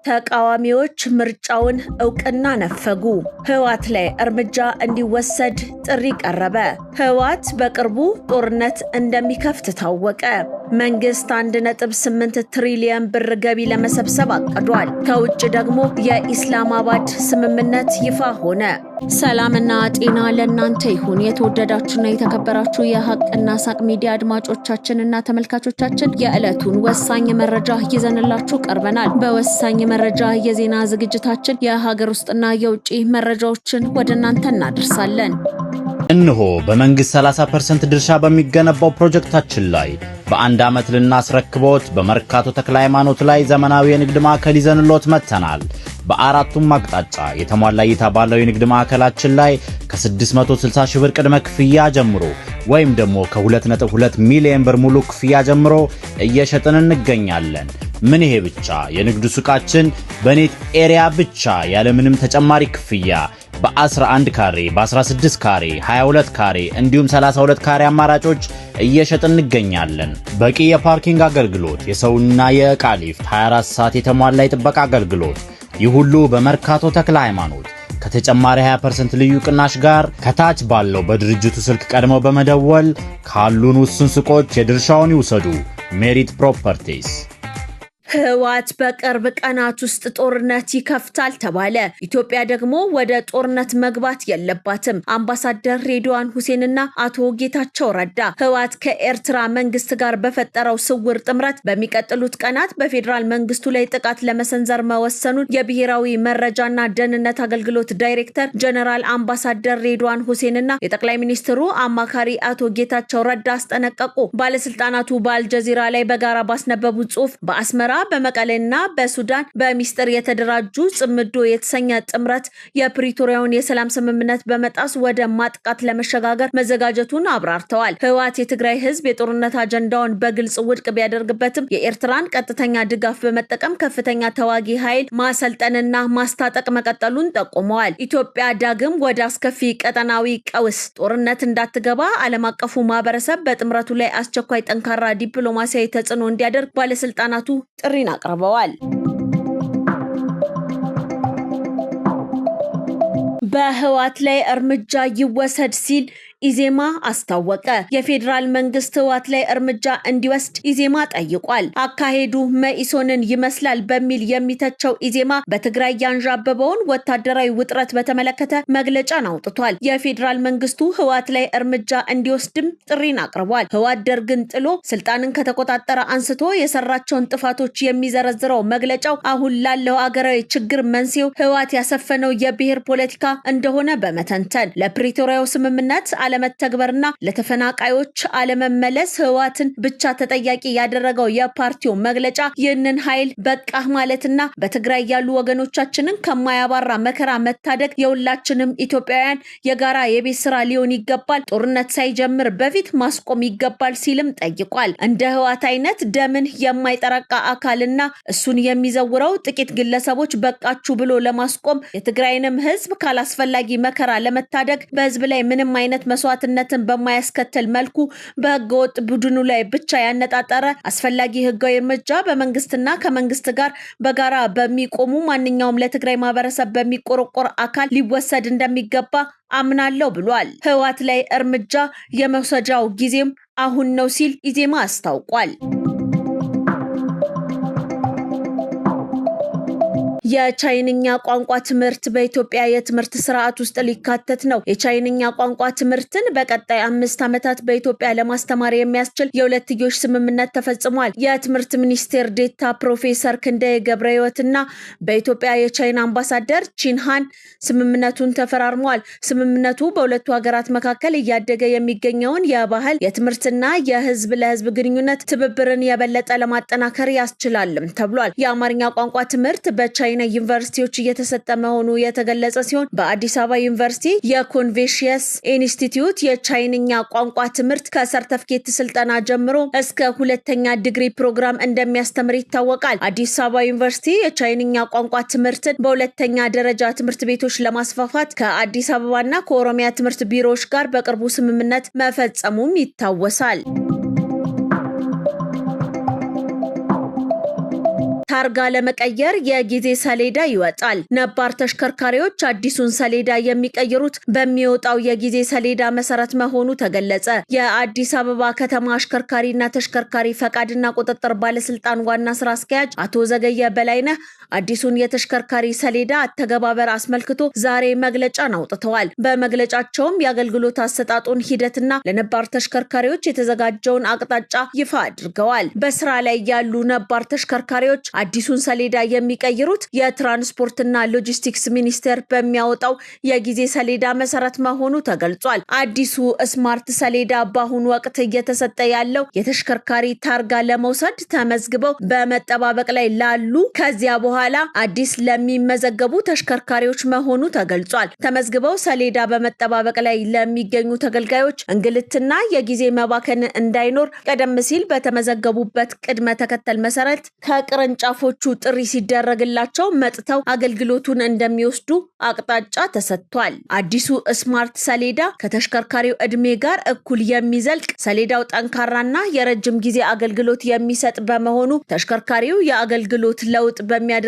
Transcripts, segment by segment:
ተቃዋሚዎች ምርጫውን እውቅና ነፈጉ። ህወሓት ላይ እርምጃ እንዲወሰድ ጥሪ ቀረበ። ህወሓት በቅርቡ ጦርነት እንደሚከፍት ታወቀ። መንግስት 1.8 ትሪሊየን ብር ገቢ ለመሰብሰብ አቅዷል። ከውጭ ደግሞ የኢስላማባድ ስምምነት ይፋ ሆነ። ሰላምና ጤና ለእናንተ ይሁን። የተወደዳችሁና የተከበራችሁ የሀቅና ሳቅ ሚዲያ አድማጮቻችንና ተመልካቾቻችን የዕለቱን ወሳኝ መረጃ ይዘንላችሁ ቀርበናል። በወሳኝ መረጃ የዜና ዝግጅታችን የሀገር ውስጥና የውጭ መረጃዎችን ወደ እናንተ እናደርሳለን። እነሆ በመንግስት 30% ድርሻ በሚገነባው ፕሮጀክታችን ላይ በአንድ ዓመት ልናስረክቦት በመርካቶ ተክለ ሃይማኖት ላይ ዘመናዊ የንግድ ማዕከል ይዘንሎት መጥተናል። በአራቱም አቅጣጫ የተሟላ እይታ ባለው የንግድ ማዕከላችን ላይ ከ660 ሺህ ብር ቅድመ ክፍያ ጀምሮ ወይም ደግሞ ከ2.2 ሚሊዮን ብር ሙሉ ክፍያ ጀምሮ እየሸጥን እንገኛለን። ምን ይሄ ብቻ! የንግድ ሱቃችን በኔት ኤሪያ ብቻ ያለምንም ተጨማሪ ክፍያ በ11 ካሬ፣ በ16 ካሬ፣ 22 ካሬ እንዲሁም 32 ካሬ አማራጮች እየሸጥን እንገኛለን። በቂ የፓርኪንግ አገልግሎት፣ የሰውና የዕቃ ሊፍት፣ 24 ሰዓት የተሟላ የጥበቃ አገልግሎት፣ ይህ ሁሉ በመርካቶ ተክለ ሃይማኖት ከተጨማሪ 20% ልዩ ቅናሽ ጋር ከታች ባለው በድርጅቱ ስልክ ቀድመው በመደወል ካሉን ውስን ሱቆች የድርሻውን ይውሰዱ። ሜሪት ፕሮፐርቲስ። ህወሓት በቅርብ ቀናት ውስጥ ጦርነት ይከፍታል ተባለ። ኢትዮጵያ ደግሞ ወደ ጦርነት መግባት የለባትም። አምባሳደር ሬድዋን ሁሴንና አቶ ጌታቸው ረዳ ህወሓት ከኤርትራ መንግስት ጋር በፈጠረው ስውር ጥምረት በሚቀጥሉት ቀናት በፌዴራል መንግስቱ ላይ ጥቃት ለመሰንዘር መወሰኑን የብሔራዊ መረጃና ደህንነት አገልግሎት ዳይሬክተር ጀነራል አምባሳደር ሬድዋን ሁሴንና የጠቅላይ ሚኒስትሩ አማካሪ አቶ ጌታቸው ረዳ አስጠነቀቁ። ባለስልጣናቱ በአልጀዚራ ላይ በጋራ ባስነበቡት ጽሑፍ በአስመራ በመቀሌና በሱዳን በሚስጥር የተደራጁ ጽምዶ የተሰኘ ጥምረት የፕሪቶሪያውን የሰላም ስምምነት በመጣስ ወደ ማጥቃት ለመሸጋገር መዘጋጀቱን አብራርተዋል። ህወሓት የትግራይ ህዝብ የጦርነት አጀንዳውን በግልጽ ውድቅ ቢያደርግበትም የኤርትራን ቀጥተኛ ድጋፍ በመጠቀም ከፍተኛ ተዋጊ ኃይል ማሰልጠንና ማስታጠቅ መቀጠሉን ጠቁመዋል። ኢትዮጵያ ዳግም ወደ አስከፊ ቀጠናዊ ቀውስ ጦርነት እንዳትገባ ዓለም አቀፉ ማህበረሰብ በጥምረቱ ላይ አስቸኳይ ጠንካራ ዲፕሎማሲያዊ ተጽዕኖ እንዲያደርግ ባለስልጣናቱ ጥሪን አቅርበዋል። በህወሓት ላይ እርምጃ ይወሰድ ሲል ኢዜማ አስታወቀ። የፌዴራል መንግስት ህወሓት ላይ እርምጃ እንዲወስድ ኢዜማ ጠይቋል። አካሄዱ መኢሶንን ይመስላል በሚል የሚተቸው ኢዜማ በትግራይ ያንዣበበውን ወታደራዊ ውጥረት በተመለከተ መግለጫን አውጥቷል። የፌዴራል መንግስቱ ህወሓት ላይ እርምጃ እንዲወስድም ጥሪን አቅርቧል። ህወሓት ደርግን ጥሎ ስልጣንን ከተቆጣጠረ አንስቶ የሰራቸውን ጥፋቶች የሚዘረዝረው መግለጫው አሁን ላለው አገራዊ ችግር መንስኤው ህወሓት ያሰፈነው የብሔር ፖለቲካ እንደሆነ በመተንተን ለፕሪቶሪያው ስምምነት አለመተግበርና ለተፈናቃዮች አለመመለስ ህወሓትን ብቻ ተጠያቂ ያደረገው የፓርቲው መግለጫ ይህንን ኃይል በቃ ማለትና በትግራይ ያሉ ወገኖቻችንን ከማያባራ መከራ መታደግ የሁላችንም ኢትዮጵያውያን የጋራ የቤት ስራ ሊሆን ይገባል፣ ጦርነት ሳይጀምር በፊት ማስቆም ይገባል ሲልም ጠይቋል። እንደ ህወሓት አይነት ደምን የማይጠረቃ አካልና እሱን የሚዘውረው ጥቂት ግለሰቦች በቃችሁ ብሎ ለማስቆም የትግራይንም ህዝብ ካላስፈላጊ መከራ ለመታደግ በህዝብ ላይ ምንም አይነት መስዋዕትነትን በማያስከትል መልኩ በህገወጥ ቡድኑ ላይ ብቻ ያነጣጠረ አስፈላጊ ህጋዊ እርምጃ በመንግስትና ከመንግስት ጋር በጋራ በሚቆሙ ማንኛውም ለትግራይ ማህበረሰብ በሚቆረቆር አካል ሊወሰድ እንደሚገባ አምናለሁ ብሏል። ህወሓት ላይ እርምጃ የመውሰጃው ጊዜም አሁን ነው ሲል ኢዜማ አስታውቋል። የቻይንኛ ቋንቋ ትምህርት በኢትዮጵያ የትምህርት ስርዓት ውስጥ ሊካተት ነው። የቻይንኛ ቋንቋ ትምህርትን በቀጣይ 5 ዓመታት በኢትዮጵያ ለማስተማር የሚያስችል የሁለትዮሽ ስምምነት ተፈጽሟል። የትምህርት ሚኒስቴር ዴታ ፕሮፌሰር ክንደይ ገብረህይወትና በኢትዮጵያ የቻይና አምባሳደር ቺንሃን ስምምነቱን ተፈራርመዋል። ስምምነቱ በሁለቱ ሀገራት መካከል እያደገ የሚገኘውን የባህል የትምህርትና የህዝብ ለህዝብ ግንኙነት ትብብርን የበለጠ ለማጠናከር ያስችላልም ተብሏል። የአማርኛ ቋንቋ ትምህርት በቻይና ዩኒቨርሲቲዎች እየተሰጠ መሆኑ የተገለጸ ሲሆን በአዲስ አበባ ዩኒቨርሲቲ የኮንቬሽየስ ኢንስቲትዩት የቻይንኛ ቋንቋ ትምህርት ከሰርተፍኬት ስልጠና ጀምሮ እስከ ሁለተኛ ዲግሪ ፕሮግራም እንደሚያስተምር ይታወቃል። አዲስ አበባ ዩኒቨርሲቲ የቻይንኛ ቋንቋ ትምህርትን በሁለተኛ ደረጃ ትምህርት ቤቶች ለማስፋፋት ከአዲስ አበባና ከኦሮሚያ ትምህርት ቢሮዎች ጋር በቅርቡ ስምምነት መፈጸሙም ይታወሳል። ታርጋ ለመቀየር የጊዜ ሰሌዳ ይወጣል። ነባር ተሽከርካሪዎች አዲሱን ሰሌዳ የሚቀይሩት በሚወጣው የጊዜ ሰሌዳ መሰረት መሆኑ ተገለጸ። የአዲስ አበባ ከተማ አሽከርካሪና ተሽከርካሪ ፈቃድና ቁጥጥር ባለስልጣን ዋና ስራ አስኪያጅ አቶ ዘገየ በላይነህ አዲሱን የተሽከርካሪ ሰሌዳ አተገባበር አስመልክቶ ዛሬ መግለጫን አውጥተዋል። በመግለጫቸውም የአገልግሎት አሰጣጡን ሂደትና ለነባር ተሽከርካሪዎች የተዘጋጀውን አቅጣጫ ይፋ አድርገዋል። በስራ ላይ ያሉ ነባር ተሽከርካሪዎች አዲሱን ሰሌዳ የሚቀይሩት የትራንስፖርትና ሎጂስቲክስ ሚኒስቴር በሚያወጣው የጊዜ ሰሌዳ መሰረት መሆኑ ተገልጿል። አዲሱ ስማርት ሰሌዳ በአሁኑ ወቅት እየተሰጠ ያለው የተሽከርካሪ ታርጋ ለመውሰድ ተመዝግበው በመጠባበቅ ላይ ላሉ ከዚያ በኋላ አዲስ ለሚመዘገቡ ተሽከርካሪዎች መሆኑ ተገልጿል። ተመዝግበው ሰሌዳ በመጠባበቅ ላይ ለሚገኙ ተገልጋዮች እንግልትና የጊዜ መባከን እንዳይኖር ቀደም ሲል በተመዘገቡበት ቅድመ ተከተል መሰረት ከቅርንጫፎቹ ጥሪ ሲደረግላቸው መጥተው አገልግሎቱን እንደሚወስዱ አቅጣጫ ተሰጥቷል። አዲሱ ስማርት ሰሌዳ ከተሽከርካሪው እድሜ ጋር እኩል የሚዘልቅ ሰሌዳው ጠንካራና የረጅም ጊዜ አገልግሎት የሚሰጥ በመሆኑ ተሽከርካሪው የአገልግሎት ለውጥ በሚያደርግበት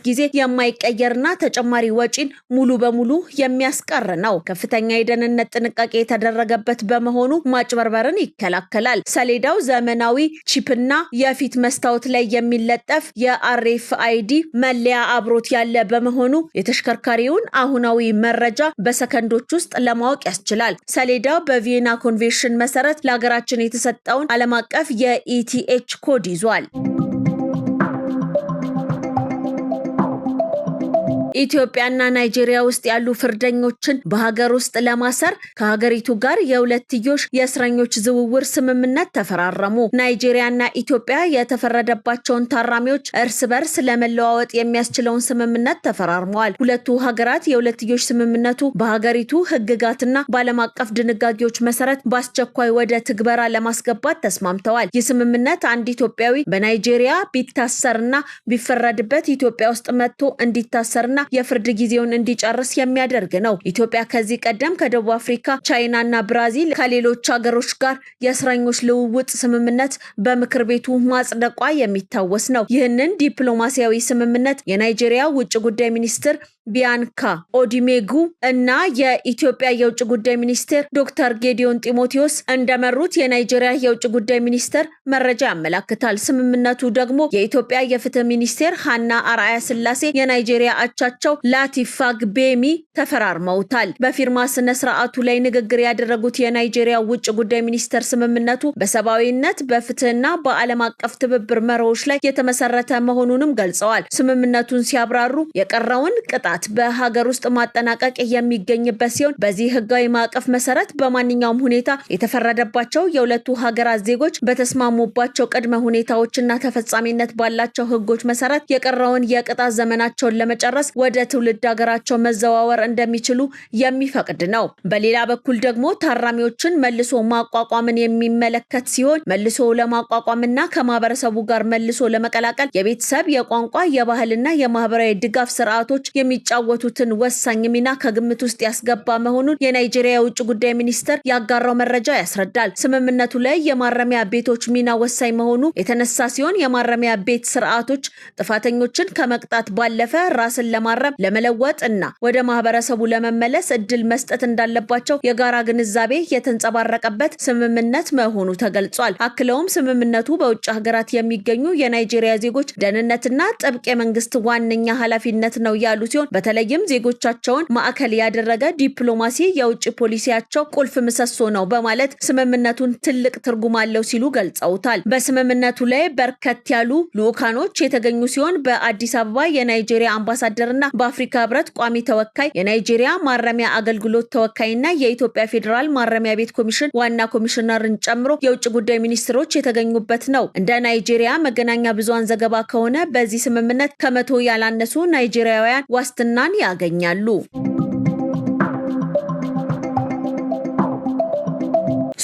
ጊዜ የማይቀየርና ተጨማሪ ወጪን ሙሉ በሙሉ የሚያስቀር ነው። ከፍተኛ የደህንነት ጥንቃቄ የተደረገበት በመሆኑ ማጭበርበርን ይከላከላል። ሰሌዳው ዘመናዊ ቺፕና የፊት መስታወት ላይ የሚለጠፍ የአርኤፍአይዲ መለያ አብሮት ያለ በመሆኑ የተሽከርካሪውን አሁናዊ መረጃ በሰከንዶች ውስጥ ለማወቅ ያስችላል። ሰሌዳው በቪየና ኮንቬንሽን መሰረት ለሀገራችን የተሰጠውን ዓለም አቀፍ የኢቲኤች ኮድ ይዟል። ኢትዮጵያና ናይጄሪያ ውስጥ ያሉ ፍርደኞችን በሀገር ውስጥ ለማሰር ከሀገሪቱ ጋር የሁለትዮሽ የእስረኞች ዝውውር ስምምነት ተፈራረሙ። ናይጄሪያና ኢትዮጵያ የተፈረደባቸውን ታራሚዎች እርስ በርስ ለመለዋወጥ የሚያስችለውን ስምምነት ተፈራርመዋል። ሁለቱ ሀገራት የሁለትዮሽ ስምምነቱ በሀገሪቱ ሕግጋትና በዓለም አቀፍ ድንጋጌዎች መሰረት በአስቸኳይ ወደ ትግበራ ለማስገባት ተስማምተዋል። ይህ ስምምነት አንድ ኢትዮጵያዊ በናይጄሪያ ቢታሰርና ቢፈረድበት ኢትዮጵያ ውስጥ መጥቶ እንዲታሰርና የፍርድ ጊዜውን እንዲጨርስ የሚያደርግ ነው። ኢትዮጵያ ከዚህ ቀደም ከደቡብ አፍሪካ፣ ቻይናና ብራዚል ከሌሎች ሀገሮች ጋር የእስረኞች ልውውጥ ስምምነት በምክር ቤቱ ማጽደቋ የሚታወስ ነው። ይህንን ዲፕሎማሲያዊ ስምምነት የናይጄሪያ ውጭ ጉዳይ ሚኒስትር ቢያንካ ኦዲሜጉ እና የኢትዮጵያ የውጭ ጉዳይ ሚኒስትር ዶክተር ጌዲዮን ጢሞቴዎስ እንደመሩት የናይጄሪያ የውጭ ጉዳይ ሚኒስትር መረጃ ያመለክታል። ስምምነቱ ደግሞ የኢትዮጵያ የፍትህ ሚኒስቴር ሃና አርአያ ስላሴ የናይጄሪያ አቻቸው ላቲፋግ ቤሚ ተፈራርመውታል። በፊርማ ስነ ስርዓቱ ላይ ንግግር ያደረጉት የናይጄሪያ ውጭ ጉዳይ ሚኒስትር ስምምነቱ በሰብአዊነት በፍትህና በዓለም አቀፍ ትብብር መርሆች ላይ የተመሰረተ መሆኑንም ገልጸዋል። ስምምነቱን ሲያብራሩ የቀረውን ቅጣት በሀገር ውስጥ ማጠናቀቅ የሚገኝበት ሲሆን በዚህ ህጋዊ ማዕቀፍ መሰረት በማንኛውም ሁኔታ የተፈረደባቸው የሁለቱ ሀገራት ዜጎች በተስማሙባቸው ቅድመ ሁኔታዎችና ተፈጻሚነት ባላቸው ህጎች መሰረት የቀረውን የቅጣት ዘመናቸውን ለመጨረስ ወደ ትውልድ ሀገራቸው መዘዋወር እንደሚችሉ የሚፈቅድ ነው። በሌላ በኩል ደግሞ ታራሚዎችን መልሶ ማቋቋምን የሚመለከት ሲሆን መልሶ ለማቋቋምና ከማህበረሰቡ ጋር መልሶ ለመቀላቀል የቤተሰብ፣ የቋንቋ፣ የባህልና የማህበራዊ ድጋፍ ስርዓቶች የሚጫወቱትን ወሳኝ ሚና ከግምት ውስጥ ያስገባ መሆኑን የናይጄሪያ የውጭ ጉዳይ ሚኒስቴር ያጋራው መረጃ ያስረዳል። ስምምነቱ ላይ የማረሚያ ቤቶች ሚና ወሳኝ መሆኑ የተነሳ ሲሆን የማረሚያ ቤት ስርዓቶች ጥፋተኞችን ከመቅጣት ባለፈ ራስን ለማረም፣ ለመለወጥ እና ወደ ማህበረሰቡ ለመመለስ እድል መስጠት እንዳለባቸው የጋራ ግንዛቤ የተንጸባረቀበት ስምምነት መሆኑ ተገልጿል። አክለውም ስምምነቱ በውጭ ሀገራት የሚገኙ የናይጄሪያ ዜጎች ደህንነትና ጥብቅ የመንግስት ዋነኛ ኃላፊነት ነው ያሉ ሲሆን በተለይም ዜጎቻቸውን ማዕከል ያደረገ ዲፕሎማሲ የውጭ ፖሊሲያቸው ቁልፍ ምሰሶ ነው በማለት ስምምነቱን ትልቅ ትርጉም አለው ሲሉ ገልጸውታል። በስምምነቱ ላይ በርከት ያሉ ልኡካኖች የተገኙ ሲሆን በአዲስ አበባ የናይጄሪያ አምባሳደርና በአፍሪካ ህብረት ቋሚ ተወካይ፣ የናይጄሪያ ማረሚያ አገልግሎት ተወካይና የኢትዮጵያ ፌዴራል ማረሚያ ቤት ኮሚሽን ዋና ኮሚሽነርን ጨምሮ የውጭ ጉዳይ ሚኒስትሮች የተገኙበት ነው። እንደ ናይጄሪያ መገናኛ ብዙሃን ዘገባ ከሆነ በዚህ ስምምነት ከመቶ ያላነሱ ናይጄሪያውያን ዋስትናን ያገኛሉ።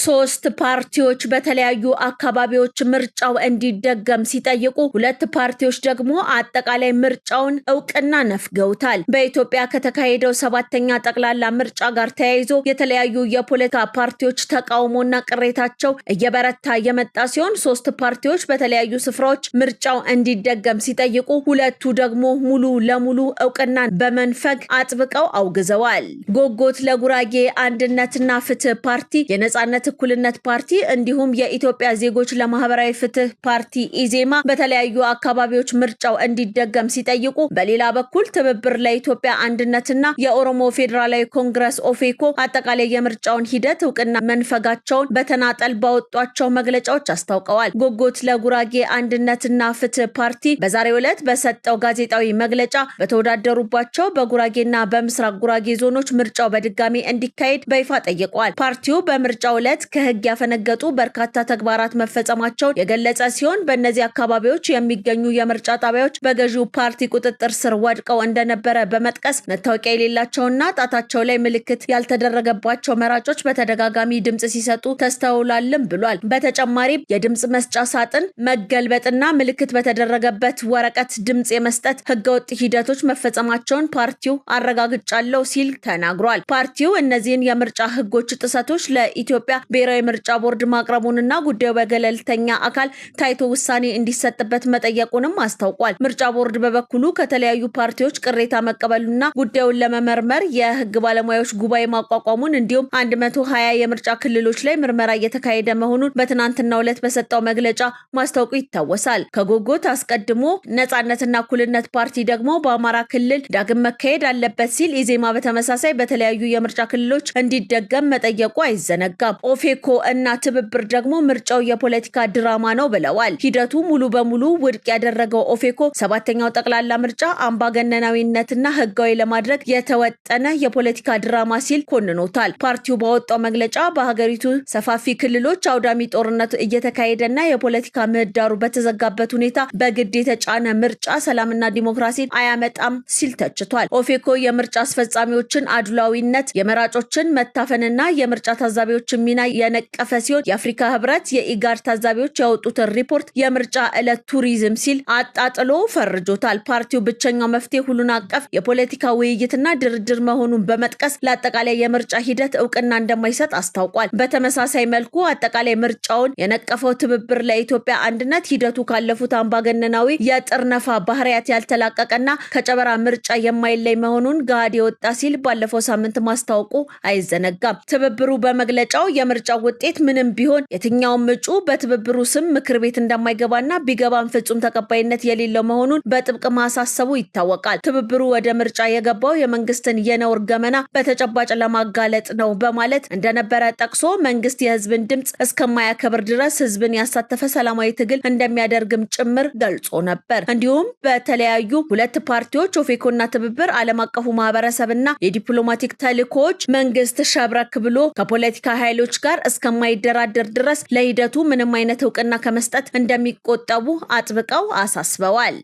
ሶስት ፓርቲዎች በተለያዩ አካባቢዎች ምርጫው እንዲደገም ሲጠይቁ ሁለት ፓርቲዎች ደግሞ አጠቃላይ ምርጫውን እውቅና ነፍገውታል። በኢትዮጵያ ከተካሄደው 7ኛ ጠቅላላ ምርጫ ጋር ተያይዞ የተለያዩ የፖለቲካ ፓርቲዎች ተቃውሞና ቅሬታቸው እየበረታ የመጣ ሲሆን ሶስት ፓርቲዎች በተለያዩ ስፍራዎች ምርጫው እንዲደገም ሲጠይቁ ሁለቱ ደግሞ ሙሉ ለሙሉ እውቅና በመንፈግ አጥብቀው አውግዘዋል። ጎጎት ለጉራጌ አንድነትና ፍትህ ፓርቲ፣ የነጻነት እኩልነት ፓርቲ እንዲሁም የኢትዮጵያ ዜጎች ለማህበራዊ ፍትህ ፓርቲ ኢዜማ በተለያዩ አካባቢዎች ምርጫው እንዲደገም ሲጠይቁ፣ በሌላ በኩል ትብብር ለኢትዮጵያ አንድነትና የኦሮሞ ፌዴራላዊ ኮንግረስ ኦፌኮ አጠቃላይ የምርጫውን ሂደት እውቅና መንፈጋቸውን በተናጠል ባወጧቸው መግለጫዎች አስታውቀዋል። ጎጎት ለጉራጌ አንድነትና ፍትህ ፓርቲ በዛሬው ዕለት በሰጠው ጋዜጣዊ መግለጫ በተወዳደሩባቸው በጉራጌና በምስራቅ ጉራጌ ዞኖች ምርጫው በድጋሚ እንዲካሄድ በይፋ ጠይቀዋል። ፓርቲው በምርጫው ዕለት ከህግ ያፈነገጡ በርካታ ተግባራት መፈጸማቸውን የገለጸ ሲሆን በእነዚህ አካባቢዎች የሚገኙ የምርጫ ጣቢያዎች በገዢው ፓርቲ ቁጥጥር ስር ወድቀው እንደነበረ በመጥቀስ መታወቂያ የሌላቸውና ጣታቸው ላይ ምልክት ያልተደረገባቸው መራጮች በተደጋጋሚ ድምጽ ሲሰጡ ተስተውሏልም ብሏል። በተጨማሪም የድምጽ መስጫ ሳጥን መገልበጥና ምልክት በተደረገበት ወረቀት ድምጽ የመስጠት ህገወጥ ሂደቶች መፈጸማቸውን ፓርቲው አረጋግጫለሁ ሲል ተናግሯል። ፓርቲው እነዚህን የምርጫ ህጎች ጥሰቶች ለኢትዮጵያ ብሔራዊ ምርጫ ቦርድ ማቅረቡንና ጉዳዩ በገለልተኛ አካል ታይቶ ውሳኔ እንዲሰጥበት መጠየቁንም አስታውቋል። ምርጫ ቦርድ በበኩሉ ከተለያዩ ፓርቲዎች ቅሬታ መቀበሉና ጉዳዩን ለመመርመር የህግ ባለሙያዎች ጉባኤ ማቋቋሙን እንዲሁም 120 የምርጫ ክልሎች ላይ ምርመራ እየተካሄደ መሆኑን በትናንትናው ዕለት በሰጠው መግለጫ ማስታወቁ ይታወሳል። ከጎጎት አስቀድሞ ነጻነትና እኩልነት ፓርቲ ደግሞ በአማራ ክልል ዳግም መካሄድ አለበት ሲል፣ ኢዜማ በተመሳሳይ በተለያዩ የምርጫ ክልሎች እንዲደገም መጠየቁ አይዘነጋም። ኦፌኮ እና ትብብር ደግሞ ምርጫው የፖለቲካ ድራማ ነው ብለዋል። ሂደቱ ሙሉ በሙሉ ውድቅ ያደረገው ኦፌኮ 7ኛው ጠቅላላ ምርጫ አምባገነናዊነትና ህጋዊ ለማድረግ የተወጠነ የፖለቲካ ድራማ ሲል ኮንኖታል። ፓርቲው ባወጣው መግለጫ በሀገሪቱ ሰፋፊ ክልሎች አውዳሚ ጦርነት እየተካሄደና የፖለቲካ ምህዳሩ በተዘጋበት ሁኔታ በግድ የተጫነ ምርጫ ሰላምና ዲሞክራሲን አያመጣም ሲል ተችቷል። ኦፌኮ የምርጫ አስፈጻሚዎችን አድሏዊነት፣ የመራጮችን መታፈንና የምርጫ ታዛቢዎችን ሚና የነቀፈ ሲሆን የአፍሪካ ህብረት የኢጋድ ታዛቢዎች ያወጡትን ሪፖርት የምርጫ ዕለት ቱሪዝም ሲል አጣጥሎ ፈርጆታል። ፓርቲው ብቸኛው መፍትሄ ሁሉን አቀፍ የፖለቲካ ውይይትና ድርድር መሆኑን በመጥቀስ ለአጠቃላይ የምርጫ ሂደት እውቅና እንደማይሰጥ አስታውቋል። በተመሳሳይ መልኩ አጠቃላይ ምርጫውን የነቀፈው ትብብር ለኢትዮጵያ አንድነት ሂደቱ ካለፉት አምባገነናዊ የጥርነፋ ባህሪያት ያልተላቀቀና ከጨበራ ምርጫ የማይለይ መሆኑን ገሃድ የወጣ ሲል ባለፈው ሳምንት ማስታወቁ አይዘነጋም። ትብብሩ በመግለጫው የምርጫው ውጤት ምንም ቢሆን የትኛውም እጩ በትብብሩ ስም ምክር ቤት እንደማይገባና ቢገባም ፍጹም ተቀባይነት የሌለው መሆኑን በጥብቅ ማሳሰቡ ይታወቃል። ትብብሩ ወደ ምርጫ የገባው የመንግስትን የነውር ገመና በተጨባጭ ለማጋለጥ ነው በማለት እንደነበረ ጠቅሶ መንግስት የህዝብን ድምጽ እስከማያከብር ድረስ ህዝብን ያሳተፈ ሰላማዊ ትግል እንደሚያደርግም ጭምር ገልጾ ነበር። እንዲሁም በተለያዩ ሁለት ፓርቲዎች ኦፌኮና ትብብር ዓለም አቀፉ ማህበረሰብና የዲፕሎማቲክ ተልእኮዎች መንግስት ሸብረክ ብሎ ከፖለቲካ ኃይሎች ጋር እስከማይደራደር ድረስ ለሂደቱ ምንም አይነት እውቅና ከመስጠት እንደሚቆጠቡ አጥብቀው አሳስበዋል።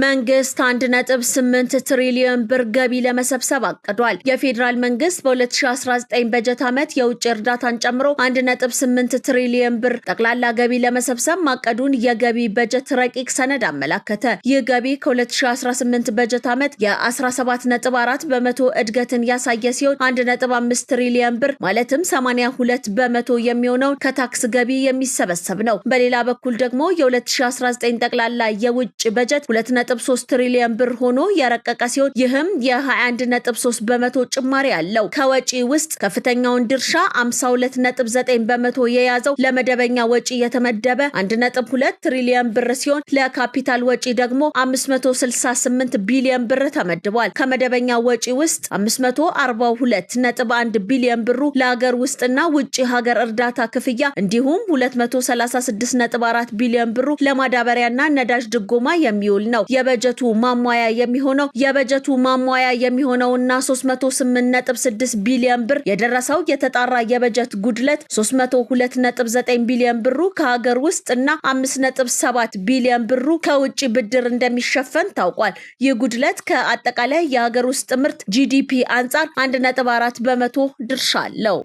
መንግስት 1.8 ትሪሊዮን ብር ገቢ ለመሰብሰብ አቅዷል። የፌዴራል መንግስት በ2019 በጀት ዓመት የውጭ እርዳታን ጨምሮ 1.8 ትሪሊዮን ብር ጠቅላላ ገቢ ለመሰብሰብ ማቀዱን የገቢ በጀት ረቂቅ ሰነድ አመላከተ። ይህ ገቢ ከ2018 በጀት ዓመት የ17.4 በመቶ እድገትን ያሳየ ሲሆን 1.5 ትሪሊዮን ብር ማለትም 82 በመቶ የሚሆነው ከታክስ ገቢ የሚሰበሰብ ነው። በሌላ በኩል ደግሞ የ2019 ጠቅላላ የውጭ በጀት 2.3 ትሪሊዮን ብር ሆኖ ያረቀቀ ሲሆን ይህም የ21.3 በመቶ ጭማሪ አለው። ከወጪ ውስጥ ከፍተኛውን ድርሻ 52.9 በመቶ የያዘው ለመደበኛ ወጪ የተመደበ 1.2 ትሪሊዮን ብር ሲሆን ለካፒታል ወጪ ደግሞ 568 ቢሊዮን ብር ተመድቧል። ከመደበኛ ወጪ ውስጥ 542.1 ቢሊዮን ብሩ ለሀገር ውስጥና ውጪ ሀገር እርዳታ ክፍያ እንዲሁም 236.4 ቢሊዮን ብሩ ለማዳበሪያና ነዳጅ ድጎማ የሚውል ነው። የበጀቱ ማሟያ የሚሆነውና 308.6 ቢሊዮን ብር የደረሰው የተጣራ የበጀት ጉድለት 302.9 ቢሊዮን ብሩ ከሀገር ውስጥና 5.7 ቢሊዮን ብሩ ከውጭ ብድር እንደሚሸፈን ታውቋል። ይህ ጉድለት ከአጠቃላይ የሀገር ውስጥ ምርት ጂዲፒ አንጻር 1.4 በመቶ ድርሻ አለው።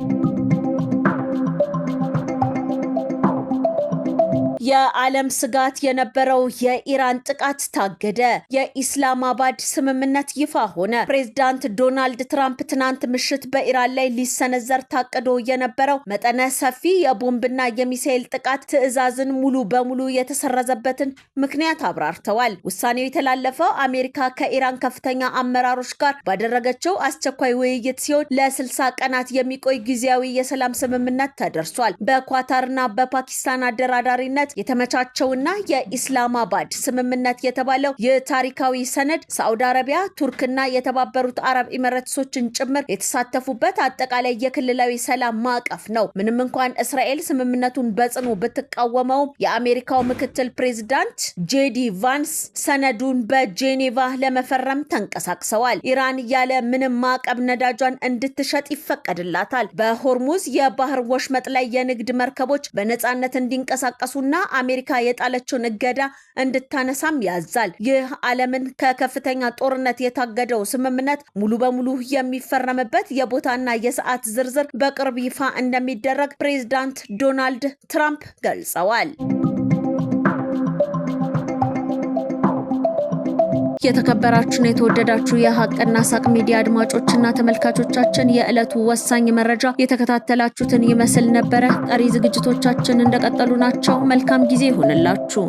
የዓለም ስጋት የነበረው የኢራን ጥቃት ታገደ። የኢስላማባድ ስምምነት ይፋ ሆነ። ፕሬዝዳንት ዶናልድ ትራምፕ ትናንት ምሽት በኢራን ላይ ሊሰነዘር ታቅዶ የነበረው መጠነ ሰፊ የቦምብና የሚሳኤል ጥቃት ትዕዛዝን ሙሉ በሙሉ የተሰረዘበትን ምክንያት አብራርተዋል። ውሳኔው የተላለፈው አሜሪካ ከኢራን ከፍተኛ አመራሮች ጋር ባደረገችው አስቸኳይ ውይይት ሲሆን ለ60 ቀናት የሚቆይ ጊዜያዊ የሰላም ስምምነት ተደርሷል። በኳታርና በፓኪስታን አደራዳሪነት የተመቻቸውና የኢስላማባድ ስምምነት የተባለው የታሪካዊ ሰነድ ሳዑዲ አረቢያ፣ ቱርክና የተባበሩት አረብ ኤሚሬትሶችን ጭምር የተሳተፉበት አጠቃላይ የክልላዊ ሰላም ማዕቀፍ ነው። ምንም እንኳን እስራኤል ስምምነቱን በጽኑ ብትቃወመውም የአሜሪካው ምክትል ፕሬዝዳንት ጄዲ ቫንስ ሰነዱን በጄኔቫ ለመፈረም ተንቀሳቅሰዋል። ኢራን ያለ ምንም ማዕቀብ ነዳጇን እንድትሸጥ ይፈቀድላታል። በሆርሙዝ የባህር ወሽመጥ ላይ የንግድ መርከቦች በነጻነት እንዲንቀሳቀሱና አሜሪካ የጣለችውን እገዳ እንድታነሳም ያዛል። ይህ ዓለምን ከከፍተኛ ጦርነት የታገደው ስምምነት ሙሉ በሙሉ የሚፈረምበት የቦታና የሰዓት ዝርዝር በቅርብ ይፋ እንደሚደረግ ፕሬዝዳንት ዶናልድ ትራምፕ ገልጸዋል። የተከበራችሁና የተወደዳችሁ የሀቅና ሳቅ ሚዲያ አድማጮችና ተመልካቾቻችን የዕለቱ ወሳኝ መረጃ የተከታተላችሁትን ይመስል ነበረ። ቀሪ ዝግጅቶቻችን እንደቀጠሉ ናቸው። መልካም ጊዜ ይሁንላችሁ።